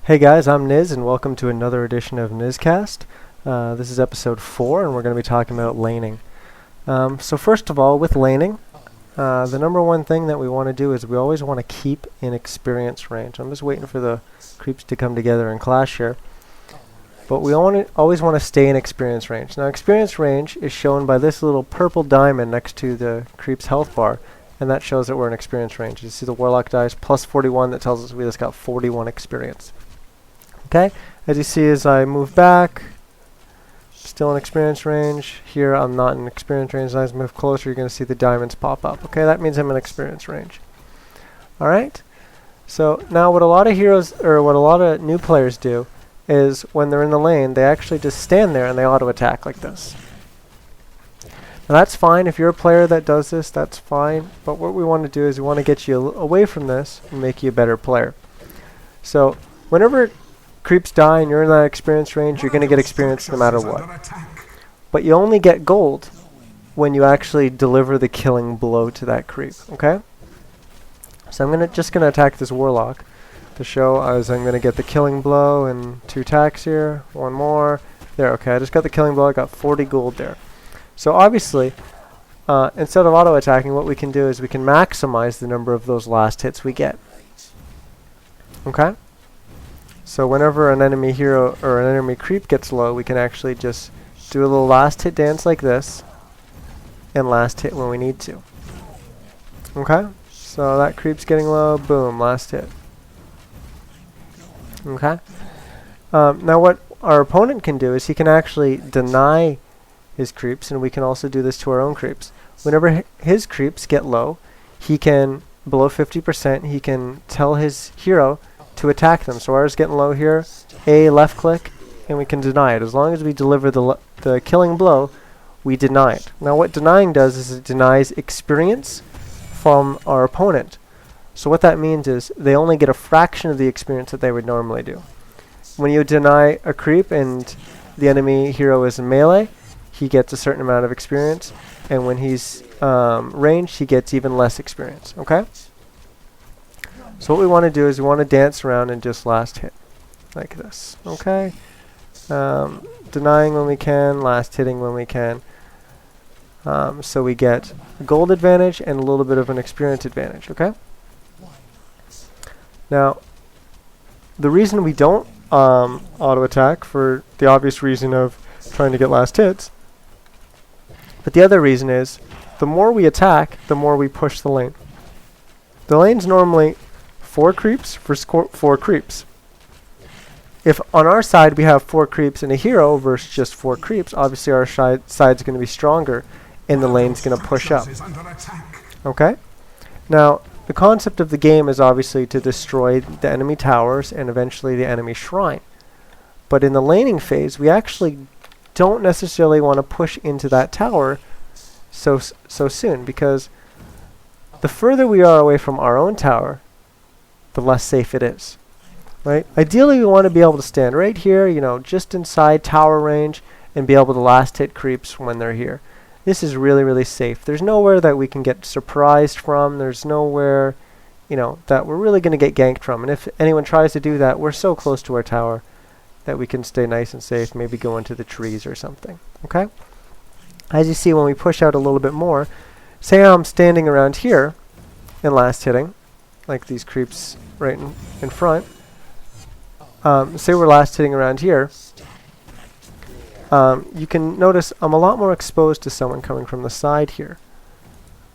Hey guys, I'm Niz and welcome to another edition of NizCast. This is episode 4 and we're going to be talking about laning. So first of all, with laning, the number one thing that we want to do is we always want to keep in experience range. I'm just waiting for the creeps to come together and clash here. But we always want to stay in experience range. Now experience range is shown by this little purple diamond next to the creep's health bar. And that shows that we're in experience range. You see the warlock dice plus 41, that tells us we just got 41 experience. Okay, as you see as I move back, still in experience range. Here I'm not in experience range. As I move closer, you're going to see the diamonds pop up. Okay, that means I'm in experience range. Alright, so now what a lot of heroes, or what a lot of new players do, is when they're in the lane, they actually just stand there and they auto-attack like this. Now that's fine. If you're a player that does this, that's fine. But what we want to do is we want to get you away from this and make you a better player. So whenever creeps die and you're in that experience range, you're going to get experience no matter what. But you only get gold when you actually deliver the killing blow to that creep, okay? So I'm just going to attack this warlock to show as I'm going to get the killing blow and 2 attacks here. One more. There, okay, I just got the killing blow. I got 40 gold there. So obviously, instead of auto-attacking, what we can do is we can maximize the number of those last hits we get. Okay? So whenever an enemy hero or an enemy creep gets low, we can actually just do a little last hit dance like this, and last hit when we need to. Okay? So that creep's getting low, boom, last hit. Okay? Now what our opponent can do is he can actually deny his creeps, and we can also do this to our own creeps. Whenever his creeps get low, he can, below 50%, he can tell his hero to attack them. So ours getting low here, A, left click, and we can deny it. As long as we deliver the killing blow, we deny it. Now what denying does is it denies experience from our opponent. So what that means is they only get a fraction of the experience that they would normally do. When you deny a creep and the enemy hero is in melee, he gets a certain amount of experience, and when he's ranged, he gets even less experience. Okay? So what we want to do is we want to dance around and just last hit like this. Okay? Denying when we can, last hitting when we can. So we get gold advantage and a little bit of an experience advantage. Okay? Now, the reason we don't auto-attack, for the obvious reason of trying to get last hits, but the other reason is the more we attack, the more we push the lane. The lane's normally 4 creeps for 4 creeps. If on our side we have 4 creeps and a hero versus just 4 creeps, obviously our side's going to be stronger and the lane's going to push up. Okay? Now, the concept of the game is obviously to destroy the enemy towers and eventually the enemy shrine. But in the laning phase, we actually don't necessarily want to push into that tower so soon, because the further we are away from our own tower, the less safe it is. Right? Ideally, we want to be able to stand right here, you know, just inside tower range, and be able to last hit creeps when they're here. This is really, really safe. There's nowhere that we can get surprised from. There's nowhere, you know, that we're really going to get ganked from. And if anyone tries to do that, we're so close to our tower that we can stay nice and safe, maybe go into the trees or something. Okay? As you see, when we push out a little bit more, say I'm standing around here and last hitting, like these creeps right in front. Say we're last hitting around here. You can notice I'm a lot more exposed to someone coming from the side here.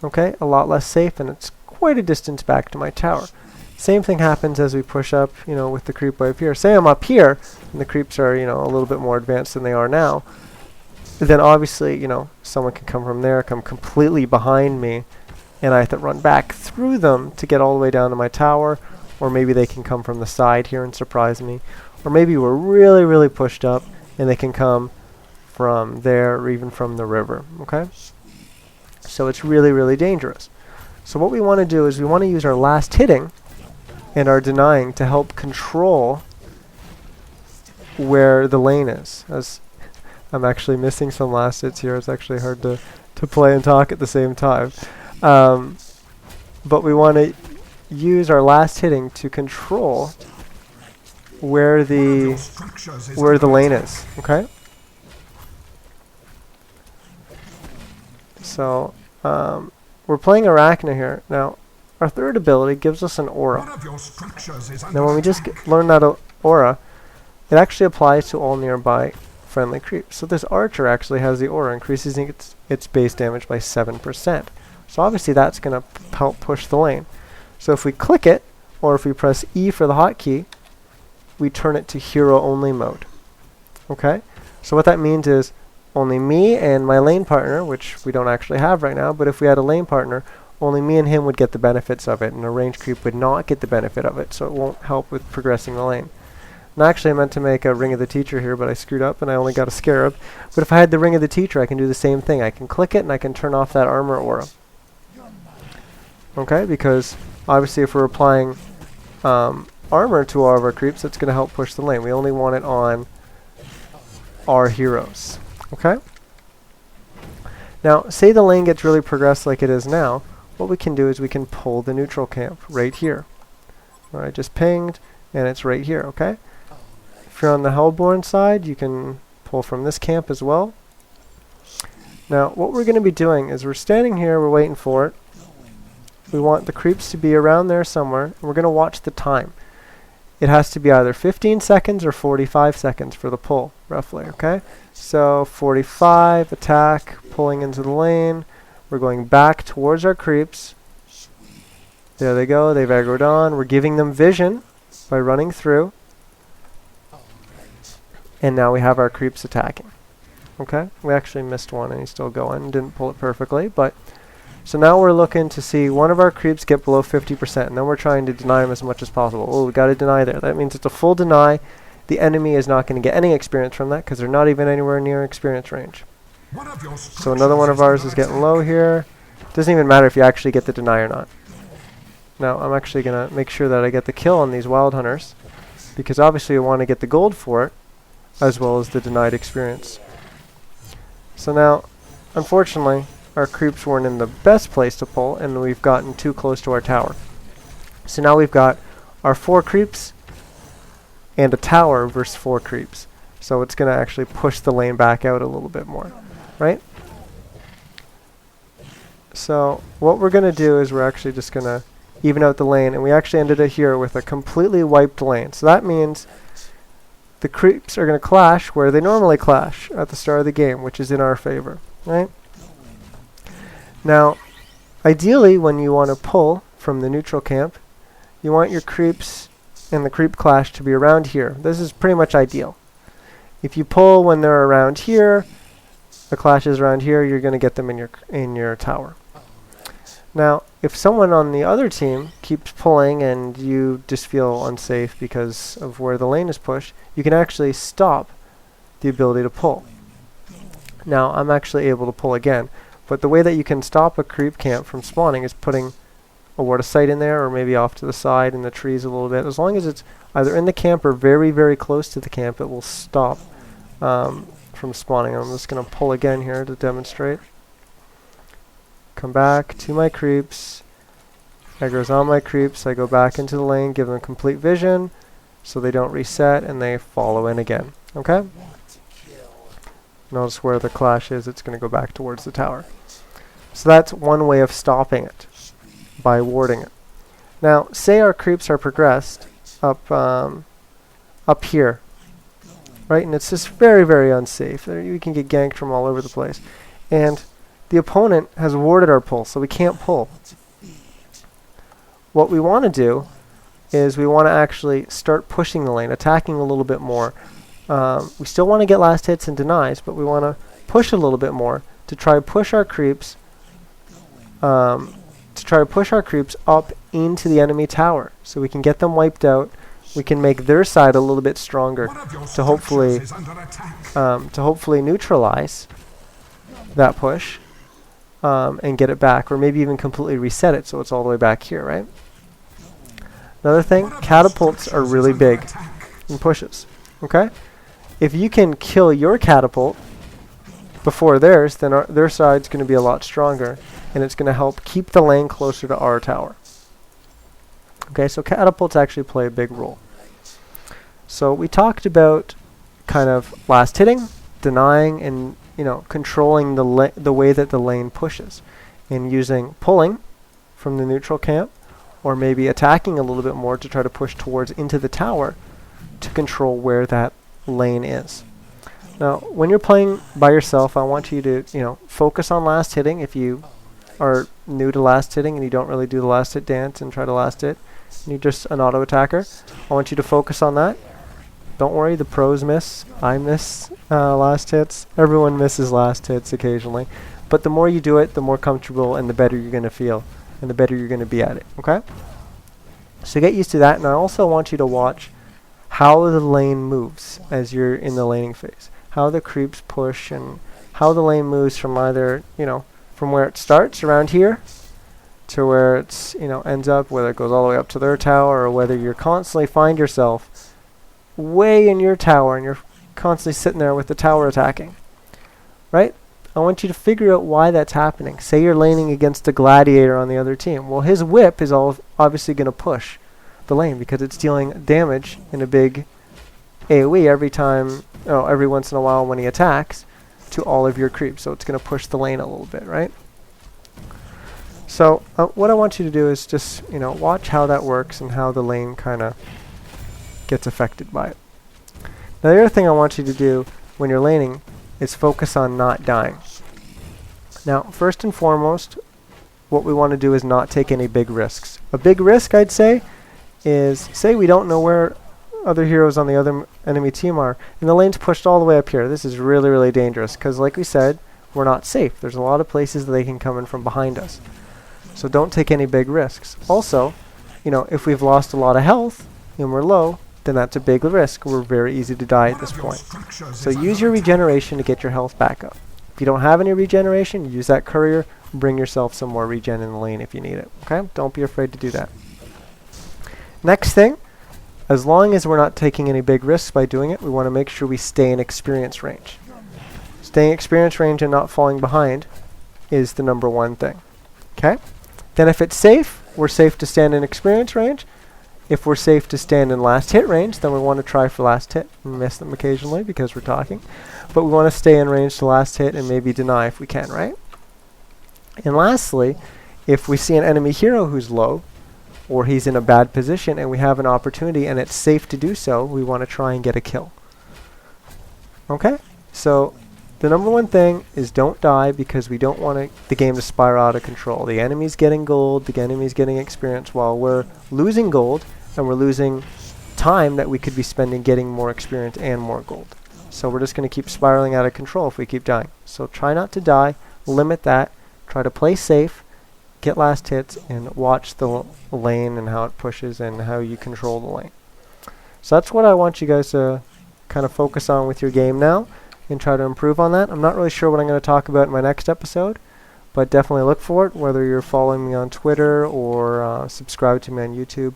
Okay? A lot less safe, and it's quite a distance back to my tower. Same thing happens as we push up, you know, with the creep wave here. Say I'm up here, and the creeps are, you know, a little bit more advanced than they are now. Then obviously, you know, someone can come from there, come completely behind me, and I have to run back through them to get all the way down to my tower, or maybe they can come from the side here and surprise me. Or maybe we're really, really pushed up, and they can come from there, or even from the river, okay? So it's really, really dangerous. So what we want to do is we want to use our last hitting and our denying to help control where the lane is. As I'm actually missing some last hits here. It's actually hard to play and talk at the same time. But we want to use our last hitting to control where the lane is. Okay. So we're playing Arachna here. Now, our third ability gives us an aura. Now, when we just learn that aura, it actually applies to all nearby friendly creeps. So this archer actually has the aura, increasing its base damage by 7%. So obviously that's going to help push the lane. So if we click it, or if we press E for the hotkey, we turn it to hero only mode. Okay? So what that means is only me and my lane partner, which we don't actually have right now, but if we had a lane partner, only me and him would get the benefits of it, and a ranged creep would not get the benefit of it, so it won't help with progressing the lane. And actually I meant to make a Ring of the Teacher here, but I screwed up and I only got a Scarab. But if I had the Ring of the Teacher, I can do the same thing. I can click it and I can turn off that armor aura. Okay, because obviously if we're applying armor to all of our creeps, that's going to help push the lane. We only want it on our heroes. Okay? Now, say the lane gets really progressed like it is now, what we can do is we can pull the neutral camp right here. Alright, just pinged, and it's right here, okay? If you're on the Hellborn side, you can pull from this camp as well. Now, what we're going to be doing is we're standing here, we're waiting for it. We want the creeps to be around there somewhere, and we're going to watch the time. It has to be either 15 seconds or 45 seconds for the pull, roughly, okay? So 45, attack, pulling into the lane. We're going back towards our creeps. There they go, they've aggroed on. We're giving them vision by running through. And now we have our creeps attacking. Okay? We actually missed one and he's still going. Didn't pull it perfectly, but... So now we're looking to see one of our creeps get below 50%, and then we're trying to deny them as much as possible. Oh, we got to deny there. That means it's a full deny. The enemy is not going to get any experience from that because they're not even anywhere near experience range. So another one of ours is getting low here. Doesn't even matter if you actually get the deny or not. Now I'm actually going to make sure that I get the kill on these wild hunters, because obviously I want to get the gold for it as well as the denied experience. So now, unfortunately, our creeps weren't in the best place to pull, and we've gotten too close to our tower. So now we've got our 4 creeps and a tower versus 4 creeps. So it's going to actually push the lane back out a little bit more, right? So what we're going to do is we're actually just going to even out the lane, and we actually ended it here with a completely wiped lane. So that means the creeps are going to clash where they normally clash at the start of the game, which is in our favor, right? Now, ideally, when you want to pull from the neutral camp, you want your creeps and the creep clash to be around here. This is pretty much ideal. If you pull when they're around here, the clash is around here, you're going to get them in your tower. Now, if someone on the other team keeps pulling and you just feel unsafe because of where the lane is pushed, you can actually stop the ability to pull. Now, I'm actually able to pull again. But the way that you can stop a creep camp from spawning is putting a ward of sight in there, or maybe off to the side in the trees a little bit. As long as it's either in the camp or very, very close to the camp, it will stop from spawning. I'm just going to pull again here to demonstrate. Come back to my creeps. Aggro's on my creeps. I go back into the lane, give them complete vision so they don't reset, and they follow in again. Okay? Notice where the clash is, it's going to go back towards the tower. So that's one way of stopping it, by warding it. Now, say our creeps are progressed up here, right? And it's just very, very unsafe. You can get ganked from all over the place. And the opponent has warded our pull, so we can't pull. What we want to do is we want to actually start pushing the lane, attacking a little bit more. We still want to get last hits and denies, but we want to push a little bit more to try to push our creeps up into the enemy tower, so we can get them wiped out. We can make their side a little bit stronger to hopefully neutralize that push and get it back, or maybe even completely reset it so it's all the way back here, right? Another thing, catapults are really big in pushes. Okay? If you can kill your catapult before theirs, then their side's going to be a lot stronger, and it's going to help keep the lane closer to our tower. Okay, so catapults actually play a big role. So we talked about kind of last hitting, denying, and controlling the way that the lane pushes, and using pulling from the neutral camp, or maybe attacking a little bit more to try to push towards into the tower to control where that lane is. Now, when you're playing by yourself, I want you to focus on last hitting. If you are new to last hitting and you don't really do the last hit dance and try to last hit, and you're just an auto attacker, I want you to focus on that. Don't worry, the pros miss. I miss last hits. Everyone misses last hits occasionally. But the more you do it, the more comfortable and the better you're going to feel, and the better you're going to be at it, okay? So get used to that, and I also want you to watch how the lane moves as you're in the laning phase. How the creeps push, and how the lane moves from either, from where it starts around here to where it's, ends up, whether it goes all the way up to their tower, or whether you constantly find yourself way in your tower and you're constantly sitting there with the tower attacking, right? I want you to figure out why that's happening. Say you're laning against a gladiator on the other team. Well, his whip is obviously going to push the lane because it's dealing damage in a big AoE every once in a while when he attacks to all of your creeps. So it's going to push the lane a little bit, right? So what I want you to do is just watch how that works and how the lane kind of gets affected by it. Now the other thing I want you to do when you're laning is focus on not dying. Now first and foremost, what we want to do is not take any big risks. A big risk, I'd say, is say we don't know where other heroes on the other enemy team are, and the lane's pushed all the way up here. This is really, really dangerous because, like we said, we're not safe. There's a lot of places that they can come in from behind us. So don't take any big risks. Also, if we've lost a lot of health and we're low, then that's a big risk. We're very easy to die at this point. So use your regeneration to get your health back up. If you don't have any regeneration, use that courier. Bring yourself some more regen in the lane if you need it. Okay? Don't be afraid to do that. Next thing, as long as we're not taking any big risks by doing it, we want to make sure we stay in experience range. Staying in experience range and not falling behind is the number one thing. Okay? Then if it's safe, we're safe to stand in experience range. If we're safe to stand in last hit range, then we want to try for last hit. We miss them occasionally because we're talking. But we want to stay in range to last hit and maybe deny if we can, right? And lastly, if we see an enemy hero who's low, or he's in a bad position and we have an opportunity and it's safe to do so, we want to try and get a kill. Okay? So the number one thing is don't die because we don't want the game to spiral out of control. The enemy's getting gold, the enemy's getting experience while we're losing gold and we're losing time that we could be spending getting more experience and more gold. So we're just going to keep spiraling out of control if we keep dying. So try not to die, limit that, try to play safe, get last hits, and watch the lane and how it pushes and how you control the lane. So that's what I want you guys to kind of focus on with your game now and try to improve on that. I'm not really sure what I'm going to talk about in my next episode, but definitely look for it, whether you're following me on Twitter or subscribe to me on YouTube.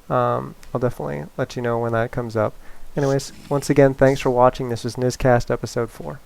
I'll definitely let you know when that comes up. Anyways, once again, thanks for watching. This is NizCast episode 4.